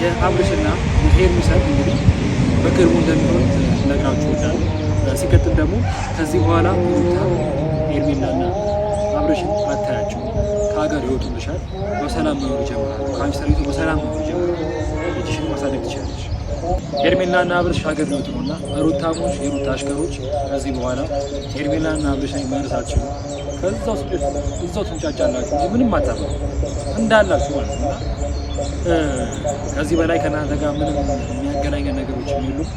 የአብርሽና የሄርሚ ሰርግ እንግዲህ በቅርቡ እንደሚሆን ነግራችሁ እወዳለሁ። ሲቀጥል ደግሞ ከዚህ በኋላ ሩታ ሄርሜላና አብርሽን አታያቸው፣ ከሀገር ይወጡልሻል፣ በሰላም መኖር ይጀምራሉ። ከአንቺ ተለይቶ በሰላም መኖር ይጀምራሉ። ልጅሽን ማሳደግ ትችላለች። ሄርሜላና አብርሽ ሀገር ሊወጡ ነውና ሩታሞች፣ የሩታ አሽከሮች ከዚህ በኋላ ሄርሜላና አብርሽን መርሳት አትችሉ። እዛው ትንጫጫላችሁ እንጂ ምንም አታመሩ እንዳላችሁ ማለት ነው። ከዚህ በላይ ከእናንተ ጋር ምንም የሚያገናኘን ነገሮች የሉም።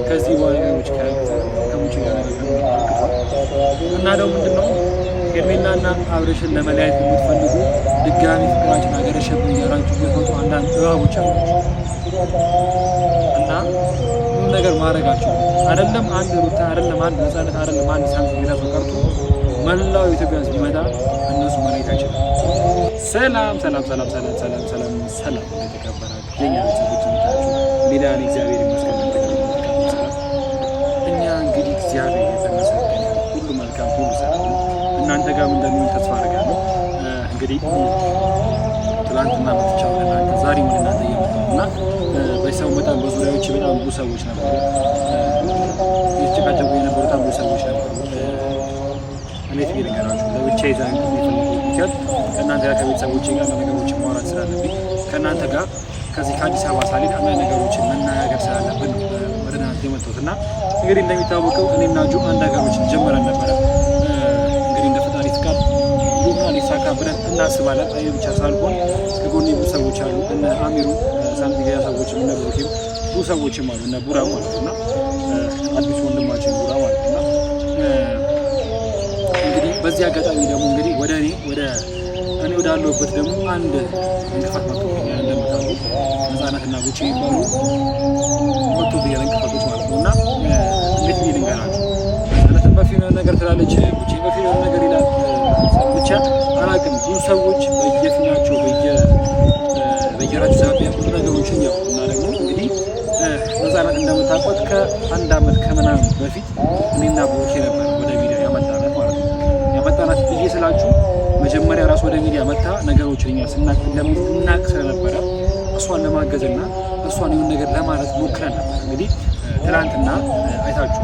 ከዚህ በኋላ ነገሮች ከሙጭ ጋር እና ደግሞ ምንድነው ሄርሜላና አብርሽን ለመለያየት የምትፈልጉ ድጋሚ ፍቅራችን አገረሸብን እያላችሁ የመጡ አንዳንድ እባቦች አላችሁ እና ምን ነገር ማድረጋችሁ አይደለም። አንድ ሩታ አይደለም፣ አንድ ነፃነት አይደለም፣ አንድ ሳምንት ሌላ ሰው ቀርቶ መላው ኢትዮጵያ ቢመጣ እነሱ መለየት አይችልም። ሰላም ሰላም ሰላም ሰላም ሰላም ሰላም ሰላም የተከበራችሁ የኛ ቤተሰቦች እንታችሁ ሜዳን እግዚአብሔር ይመስገን። እኛ እንግዲህ እግዚአብሔር የተመሰገነ ሁሉ መልካም ሁሉ ሰላም እናንተ ጋር እንደሚሆን ተስፋ አደርጋለሁ። እንግዲህ ትላንትና መጥቻለሁ ለእናንተ ዛሬ ወደ እናንተ እየመጣሁና በሰው በጣም በዙሪያዎች በጣም ብዙ ሰዎች ነበሩ የተጨቃጨቁ የነበሩ በጣም ብዙ ሰዎች ነበሩ። እንዴት ይልቀራችሁ ለብቻ ይዛን ይፈልጉ ከእናንተ ጋር ከቤተሰቦቼ ጋር ነገሮችን ማውራት ስላለብኝ ከእናንተ ጋር ከዚህ ከአዲስ አበባ ሳልሄድ አንዳንድ ነገሮችን መናገር ስላለብን ወደ እናንተ የመጣሁት እና እንግዲህ እንደሚታወቀው እኔና ጁ አንድ ነገሮችን ጀምረን ነበረ። እንግዲህ እንደ ፈጣሪ ፍቃድ ጁና ሊሳካ ብለን እናስባለን። እኔ ብቻ ሳልሆን ከጎኔ ብዙ ሰዎች አሉ። እነ አሚሩ ሳንቲያ ሰዎች እነ ብሩኬም ብዙ ሰዎችም አሉ። እነ ቡራ ማለት እና አዲስ ወንድማችን ቡራ ማለት እና እንግዲህ በዚህ አጋጣሚ ደግሞ እንግዲህ ወደ እኔ ወዳለሁበት ደግሞ አንድ እንቅፋት መጥቶ እንደምታውቁት ነፃነትና ጉቺ ይባሉ መጥቶ ብያለ እንቅፋቶች ማለት ነው እና እንዴት ብዬ ልንገራችሁ። ነፃነት በፊት ነው ነገር ትላለች፣ ጉቺ በፊት ነው ነገር ይላል። ብቻ አላውቅም። ብዙ ሰዎች በየፊናቸው በየራቸው ዛቢያ ብዙ ነገሮችን ያው እና ደግሞ እንግዲህ ነፃነት እንደምታውቋት ከአንድ ዓመት ከምናምን በፊት እኔና ብሩኬ ነበር ወደ ሚዲያ ያመጣናት ማለት ነው። ያመጣናት ብዬ ስላችሁ መጀመሪያ ራስ ወደ ሚዲያ መታ ነገሮችን እኛ ስናቅ ስለነበረ እሷን ለማገዝና እሷን የሆነ ነገር ለማለት ሞክረን ነበር። እንግዲህ ትናንትና አይታችሁ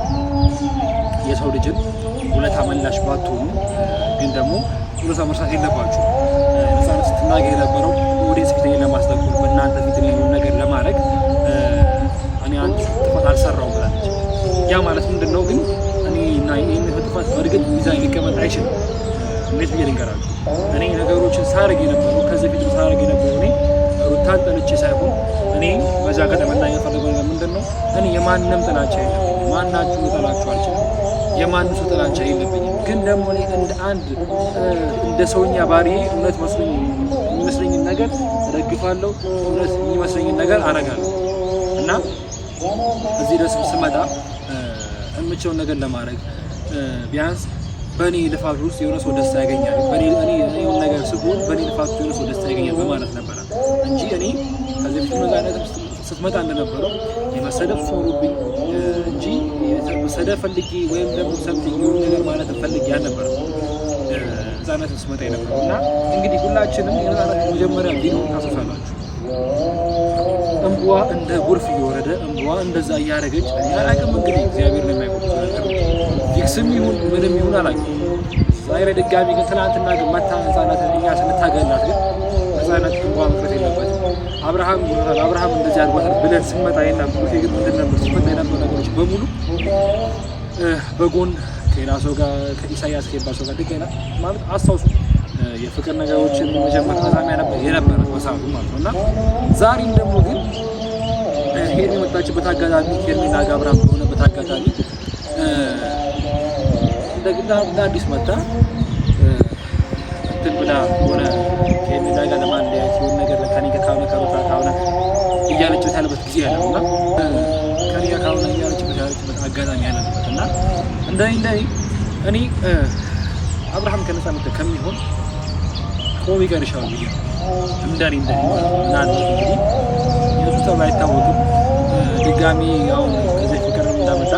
የሰው ልጅን ውለታ መላሽ ባትሆኑ ግን ደግሞ ውለታ መርሳት የለባችሁ። ነፃነት ስትናገር የነበረው ኦዲየንስ ፊት ለማስጠቆር በእናንተ ፊት የሆነ ነገር ለማድረግ እኔ አንድ ጥፋት አልሰራውም ብላለች። ያ ማለት ምንድን ነው ግን እኔ እና ይህን ጥፋት በእርግጥ ሚዛን ሊቀመጥ አይችልም። እንዴት ብዬ ልንገራችሁ? እኔ ነገሮችን ሳረግ የነበረው ከዚህ ፊት ሳረግ የነበረው እኔ ሩታን ጠልቼ ሳይሆን እኔ በዛ ቀን መናገር የፈለገው ነገር ምንድን ነው እኔ የማንም ጥላቻ የለብኝም። ማናችሁ ልጠላችሁ አልችልም። የማንም ሰው ጥላቻ የለብኝም። ግን ደግሞ እኔ እንደ ሰውኛ ባህሪዬ እውነት የሚመስለኝን ነገር እደግፋለሁ፣ እውነት የሚመስለኝን ነገር አረጋለሁ እና እዚህ ድረስ ስመጣ የምችለውን ነገር ለማድረግ ቢያንስ በእኔ ልፋት ውስጥ የሆነ ሰው ደስታ ያገኛል፣ እኔ ነገር ስሆን በእኔ ልፋት ውስጥ የሆነ ሰው ደስታ ያገኛል በማለት ነበረ እንጂ እኔ ከዚህ ፊት መዛነት ስትመጣ እንደነበረው የመሰደብ ኖሮብኝ እንጂ መሰደብ ፈልጌ ወይም ደግሞ ሰምቲንግ የሆነ ነገር ማለት ፈልጌ አልነበረም ነፃነትን ስትመጣ የነበረው እና እንግዲህ ሁላችንም የነፃነት መጀመሪያ ቪዲዮ ታሰሳላችሁ። እንቧ እንደ ጎርፍ እየወረደ እንቧ እንደዛ እያደረገች አላውቅም። እንግዲህ እግዚአብሔር ነው የሚያውቀው ፊክስም ይሁን ምንም ይሁን አላውቅም። ዛሬ ድጋሚ ግን ትናንትና ግን መታ ነፃነትን እኛ ስንታገላት ግን ነፃነት እንቧ መቅረት የለበትም። አብርሃም ይሆናል አብርሃም እንደዚህ አድርጓታል ብለን ስንመጣ ይና ብሩኬ ግን ምንድን ነበር ሲመጣ የነበሩ ነገሮች በሙሉ በጎን ከሌላ ሰው ጋር ከኢሳያስ ከሚባል ሰው ጋር ድጋሚ ማለት አስታውሱ የፍቅር ነገሮችን መጀመር አዛሚያ ነበር የነበረ በሰዓቱ ማለት ነው እና ዛሬም ደግሞ ግን ሄርሜላ የመጣችበት አጋጣሚ ሄርሜላ ጋር አብርሃም በሆነበት አጋጣሚ እንደ አዲስ መጣ እንትን ብላ ሆነ ሄርሜላ ጋር ለማለያየት የሆነ ነገር ከኔ ጋር ካሁን እያለችበት ያለበት ጊዜ ያለው እና ከኔ ጋር ካሁን እያለችበት አጋጣሚ ያለበት እና እንደኔ እኔ አብርሃም ከነፃነት ከሚሆን ቆሚ ጋር ይሻላል ብዬ እንደኔ ምናልባት እንግዲህ የሱ ተብሎ አይታወቅም። ድጋሚ አሁን ከዚህ ፍቅር እንዳመጣ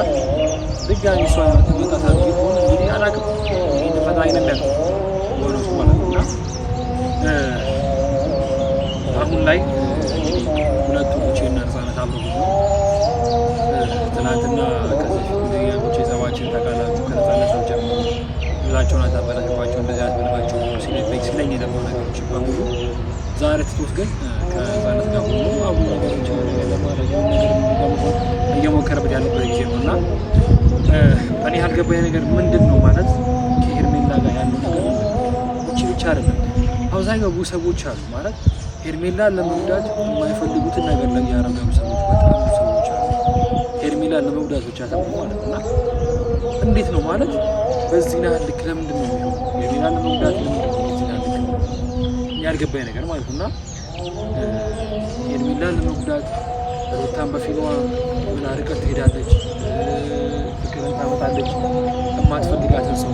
ድጋሚ እሷ መጣታ ቢሆን እንግዲህ አላውቅም። ይህን ፈጣሪ ነው የሚያውቀው ሆነ እሱ ማለት ነው እና አሁን ላይ እንግዲህ ሁለቱ ብቻ ዛሬ ትቶት ግን ከህፃናት ጋር ሆኖ አሁን ነገሮች ነገር ለማድረግ እየሞከረበት ያለበት ጊዜ ነው እና እኔ ያልገባኝ ነገር ምንድን ነው ማለት ከሄርሜላ ጋር ያለው ነገር ብቻ አይደለም። አብዛኛው ብዙ ሰዎች አሉ ማለት ሄርሜላን ለመጉዳት የማይፈልጉትን ነገር ላይ ያደረጉ ሰዎች በጣም ብዙ ሰዎች አሉ። ሄርሜላን ለመጉዳት ብቻ ተብሎ ማለት እና እንዴት ነው ማለት በዚህ ያህል ልክ ለምንድን ነው የሚሆነው? ሄርሜላን ለመጉዳት ለምንድን ነው በዚህ ያህል ልክ ያልገባኝ ነገር ማለት እና ሄርሜላን ለመጉዳት ሩታን በፊልሟ ምን ርቀት ትሄዳለች፣ ፍቅርን ታመጣለች፣ የማትፈልጋትን ሰው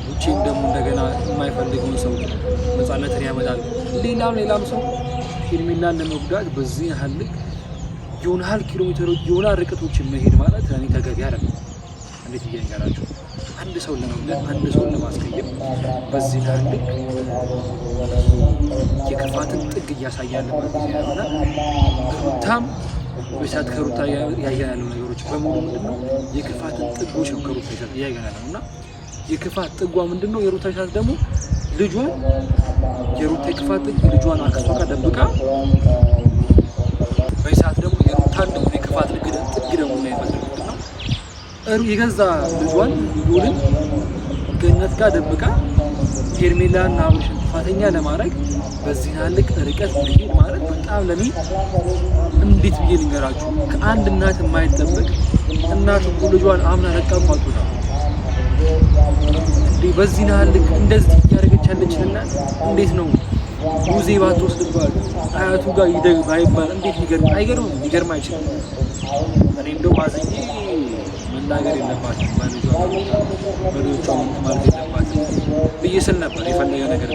ቡቼም ደግሞ እንደገና የማይፈልገውን ሰው ነፃነትን ያመጣል። ሌላም ሰው ሄርሜላን ለመጉዳት በዚህ ያህል ልክ የሆነ ያህል ኪሎ ሜትሮች የሆነ ርቀቶችን መሄድ ማለት እኔ ተገቢ አይደለም። እንዴት ብዬ ነገራችሁ? አንድ ሰው ለመጉዳት አንድ ሰውን ለማስቀየም በዚህ ያህል ልክ የክፋትን ጥግ እያሳያለበት ጊዜ ያለና ሩታም በሳት ከሩታ ያያያለው ነገሮች በሙሉ ምንድነው የክፋትን ጥጎች ነው ከሩታ ይሳት ያያያለው እና የክፋት ጥጓ ምንድነው የሩታ ይሳት ደግሞ ልጇን የሩታ የክፋት ጥግ ልጇን አክስቷ ጋር ደብቃ በሳት ደግሞ የሩታን ደግሞ የክፋት ጥግ ደግሞ ነው የፈለገው የገዛ ልጇን ሉልን ገነት ጋር ደብቃ ሄርሜላና አብርሽን ጥፋተኛ ለማድረግ በዚህ ያልቅ ርቀት መሄድ ማለት በጣም ለኔ እንዴት ብዬ ልንገራችሁ ከአንድ እናት የማይጠበቅ እናት እኮ ልጇን አምና ለቃቋቱ ነው እንዴ በዚህ ያልቅ እንደዚህ እያደረገች ያለችና እንዴት ነው ሙዜ ባትወስድባት አያቱ ጋር ይደግ ባይባል እንዴት ሊገርም አይችልም። እኔ እንደው ማዘኝ መናገር የለባትም በልጆቿ ማለት የለባትም ብዬ ስል ነበር የፈለገ ነገር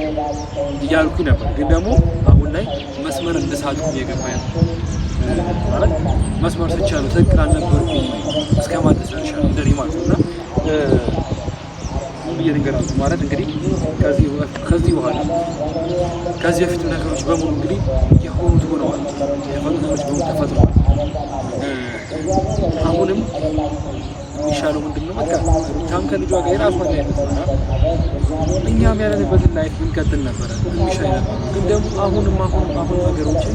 እያልኩ ነበር። ግን ደግሞ አሁን ላይ መስመር እንደሳቱ እየገባኝ ነው ማለት መስመር ስቻሉ ትክክል አልነበርኩም እስከ ማለት ደርሻለሁ እንደኔ ማለት ነው። እና ብዬ ነገራችሁ ማለት እንግዲህ ከዚህ በኋላ ከዚህ በፊት ነገሮች በሙሉ እንግዲህ የሆኑት ሆነዋል። የፈጠሩ ነገሮች በሙሉ ተፈጥረዋል። አሁንም የሚሻለው ምንድነው? በቃ ሩታም ከልጇ ጋር የራሷን ላይፍ ሆና እኛም ያለንበትን ላይፍ ብንቀጥል ነበረ የሚሻል ነበር። ግን ደግሞ አሁንም ነገሮችን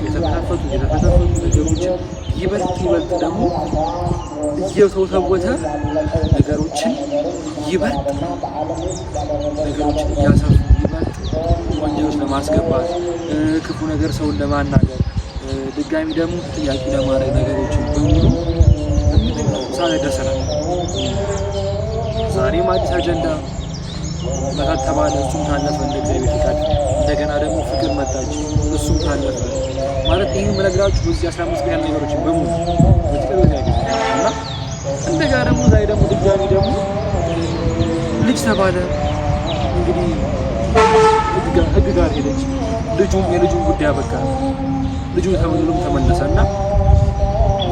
የተከፋፈቱ ነገሮችን ይበልጥ ደግሞ እየተወተወተ ነገሮችን ይበልጥ እያሰፉ ይበልጥ ወንጀሎች ለማስገባት ክፉ ነገር ሰውን ለማናገር ድጋሚ ደግሞ ተጠያቂ ለማድረግ ነገሮችን በሙሉ ሳለ ደሰናል። ዛሬም አዲስ አጀንዳ መታት ተባለ፣ እሱም ታለፈ እንደ እግዚአብሔር ፈቃድ። እንደገና ደግሞ ፍቅር መጣች፣ እሱም ታለፈ ማለት ይህን መነግራችሁ በዚህ 15 ቀን ነገሮችን በሙሉ በትቀበል እና እንደገና ደግሞ ዛሬ ደግሞ ድጋሚ ደግሞ ልጅ ተባለ። እንግዲህ ህግ ጋር ሄደች። የልጁን ጉዳይ አበቃ። ልጁ ተመለሰና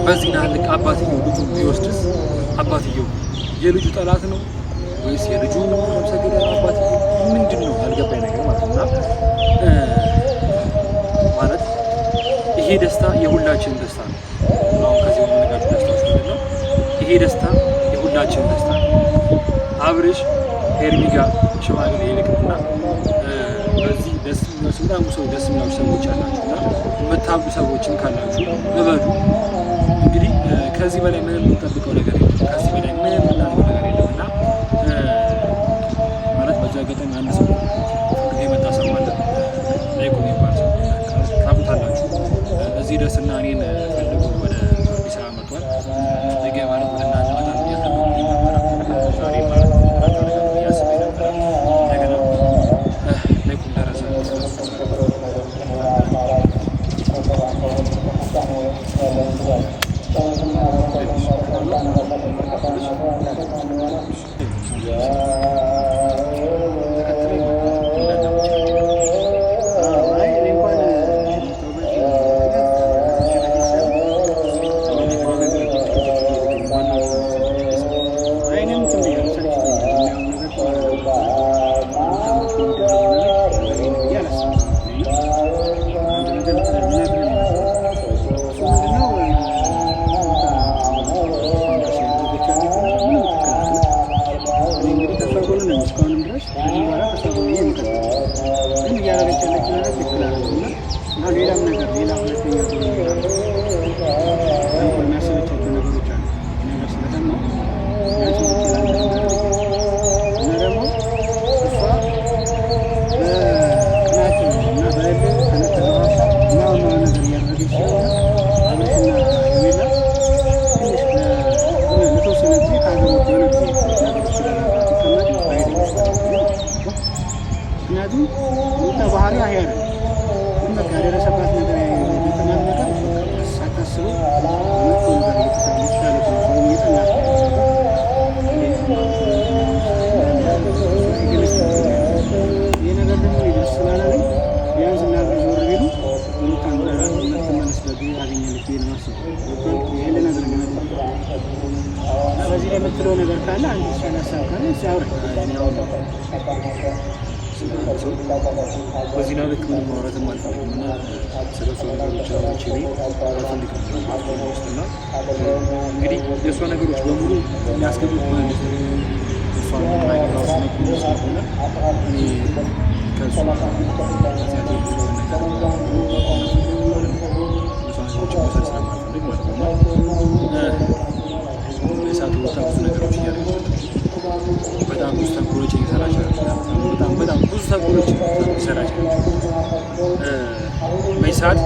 በዚህ ልክ አባትየው ልጁ ቢወስድስ አባትየው የልጁ ጠላት ነው ወይስ የልጁ ሰገደ አባትየው ምንድን ነው ያልገባኝ ነገር ማለት ነውና ማለት ይሄ ደስታ የሁላችን ደስታ ነው። አሁን ከዚህ የምንነጋገር ደስታዎች ምንድነው? ይሄ ደስታ የሁላችን ደስታ ነው። አብርሽ ሄርሚ ጋር ሽማግሌ ይልክና በዚህ ደስ የሚያሱ በጣም ደስ የሚያሱ ሰዎች አላችሁና የምታብዱ ሰዎችም ካላችሁ እበዱ። እንግዲህ ከዚህ በላይ ምንም የምንጠብቀው ነገር የለም። ከዚህ በላይ ምንም የምናደርገው ነገር የለም እና ማለት በዚህ አጋጣሚ አንድ ሰው ፍቅር የመጣ ሰው አለ ላይኩ የሚባል ሰው ታውቁታላችሁ። እዚህ ድረስና እኔን ፈልጎ ወደ አዲስ አበባ መጥቷል። ነገ ማለት ወደ እናንተ በጣም እያከበሩ ነበረ። ዛሬ ማለት እያስቤ ነበረ። እንደገና ላይኩም ደረሰ። ሌላ ሁለተኛ ዙር የሚያሰለቻቸው ነገሮች አሉ። ነገር ስለተማ ያሰለች ይላል እና ደግሞ እሷ በቅናት እና በእልህ ተነተረዋሳ ማማ ነገር እያደረገች ስለሆነ አብረሽና ሄርሜላ ትንሽ ለተወሰነ ጊዜ ከሀገር ወጥ የሆነ ጊዜ ነገሮች ስለተቀመጡ ባይሄድ ምክንያቱም ሩታ ባህሪ አያለ በቃ የደረሰባት ነገር የገጠማት ነገር ሳታስበው መጥፎ ነገር እየተሳለች ያለች ነው። ሰው እየጠላት ይህ ነገር ደግሞ ሊደርስ ስላላለኝ ቢያንስ እና ዞር ቢሉ ሩታን መመለስ በግ አገኘለች ብዬ ነው የማስበው። ይሄ ለነገር ገነት እና በዚህ ላይ የምትለው ነገር ካለ አንድ የተሻለ ሀሳብ ካለ ሲያውረ በዚህ ላይ ልክ ምንም ማውራትም አልፈልግም እና ስለሱ ነገሮች አውርቼ አልፈልግም ውስጥና እንግዲህ የእሷ ነገሮች በሙሉ የሚያስገቡት ማለት ነው። እሷ ላይ ራሱ ነግሩ ስለሆነ እኔ ከእሱ ዚያቴ ብዙ ነገር ሰዎች መውሰድ ስለማልፈልግ ማለት ነው እና የሳቱ ቦታ ብዙ ነገሮች እያደረገች በጣም ብዙ ተንኮሎች እየሰራች በጣም ብዙ ተንኮሎች እየሰራች በዚህ ሰዓት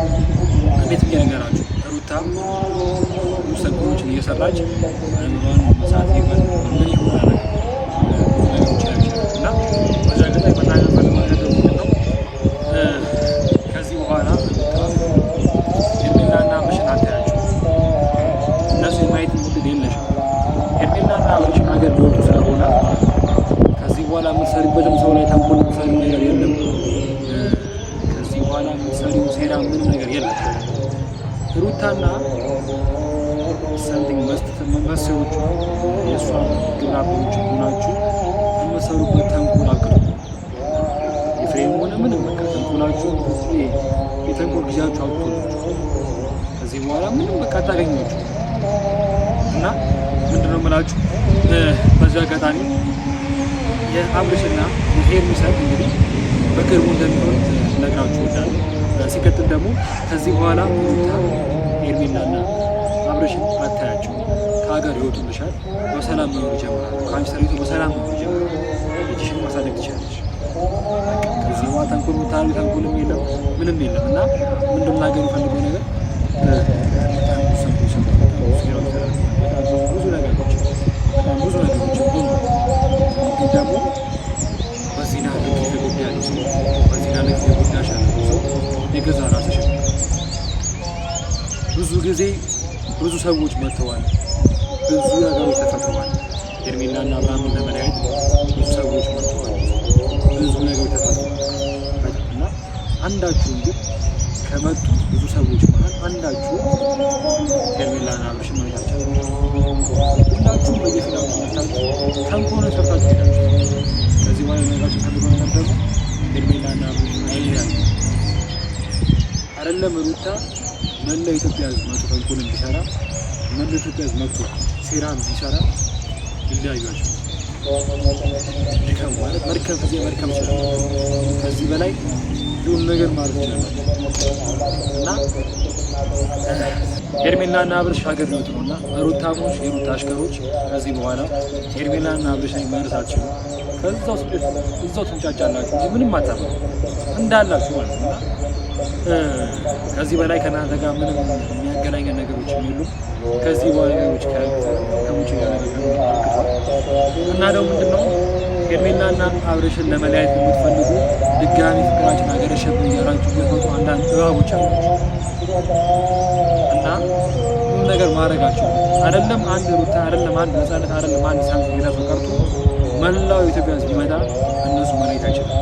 እንዴት ብዬ ነገራችሁ ሩታ ብዙ ተንኮሎችን እየሰራች አእምሯን መሳት ይበል ምን ይሆናል ነገሮች ያቸው እና በዛ ገጣይ መናገር ፈልገው ነገር ምንድን ነው ከዚህ በኋላ ሄርሜላና አብርሽን አታያቸው። እነሱ የማየት ምድል የለሽም። ሄርሜላና አብርሽ ሀገር ሊወጡ ስለሆነ ከዚህ በኋላ የምትሰሪበትም ሰው ላይ ተንኮል የምትሰሪው ነገር የለም። ከዚህ በኋላ የምትሰሪው ሴራ ምንም ነገር የለም። ሩታና ሰምቲንግ መሰሎቹ የእሷ ግብረ አበሮች ሆናችሁ የምትሰሩበት ተንኮል አቅዱ። የፍሬም ሆነ ምንም በቃ ተንኮላችሁ የተንኮል ጊዜያችሁ አውጥቶላችሁ ከዚህ በኋላ ምንም በቃ አታገኟችሁ እና ምንድነው የምላችሁ በዚህ አጋጣሚ የአብርሽና የሄርሜላ ሰርግ እንግዲህ በቅርቡ እንደሚሆን ነግራችሁ እወዳለሁ። ሲቀጥል ደግሞ ከዚህ በኋላ ሩታ ሄርሜላና አብርሽን አታያቸው። ከሀገር ይወጡልሻል። በሰላም መኖር ይጀምራሉ። ከአንቺ ተለይቶ በሰላም መኖር ይጀምራሉ። ልጅሽን ማሳደግ ትችላለች። ከዚህ በኋላ ተንኮል ምታሪ ተንኮልም የለም ምንም የለም እና ምንድን ላገሩ ፈልገው ነገር ብዙ ነገሮች ደግሞ በዚህና ልክ የተጎዳ ያለ ሰው በዚህና ልክ የተጎዳሽ ያለ ሰው የገዛ ራስሽ ብዙ ጊዜ ብዙ ሰዎች መጥተዋል። ብዙ ነገሮች ተፈጥረዋል። ሄርሜላና አብርሃምን ለመለያየት ብዙ ሰዎች መጥተዋል። ብዙ ነገሮች ተፈጥረዋል እና አንዳችሁም ግን ከመጡ ብዙ ሰዎች መሀል አንዳችሁ ሄርሜላና አብርሽን ነው ያቻሉ። ሁላችሁም በየፊናው መጣችሁ ተንኮል ሰርታችሁ ሄዳችሁ ከዚህ በኋላ ነገራችሁ ፈልጎ ነገር ደግሞ ሄርሜላና አብርሽን አይለያዩ አይደለም ሩታ መላው ኢትዮጵያ ሕዝብ መጥቶ ተንኮል እንዲሰራ መላው ኢትዮጵያ ሕዝብ መጥቶ ሴራ እንዲሰራ ይለያዩአቸው። ድካም ማለት መርከም ጊዜ መርከም ይችላል። ከዚህ በላይ ሁሉን ነገር ማለት ይችላል እና ሄርሜላና አብርሽ ሀገር ሊወጡ ነው እና ሩታሞች የሩታ አሽከሮች ከዚህ በኋላ ሄርሜላና አብርሽ ላይ መርስ አትችሉ። እዛው ትንጫጫላችሁ እንጂ ምንም አታመጡ እንዳላችሁ ማለት ነው እና ከዚህ በላይ ከእናንተ ጋር ምንም የሚያገናኘን ነገሮች የሉም። ከዚህ በኋላ ነገሮች ከሙጭ ጋር እና ደግሞ ምንድነው ሄርሜላና አብርሽን ለመለያየት የምትፈልጉ ድጋሚ ፍቅራችን አገረሸብን እያላችሁ የመጡ አንዳንድ እባቦች አላችሁ እና ሁሉ ነገር ማድረጋችሁ አይደለም አንድ ሩታ አይደለም አንድ ነፃነት አይደለም አንድ ሳንቲም ሌላ ሰው ቀርቶ መላው ኢትዮጵያ ሕዝብ ቢመጣ እነሱ መለየት አይችልም።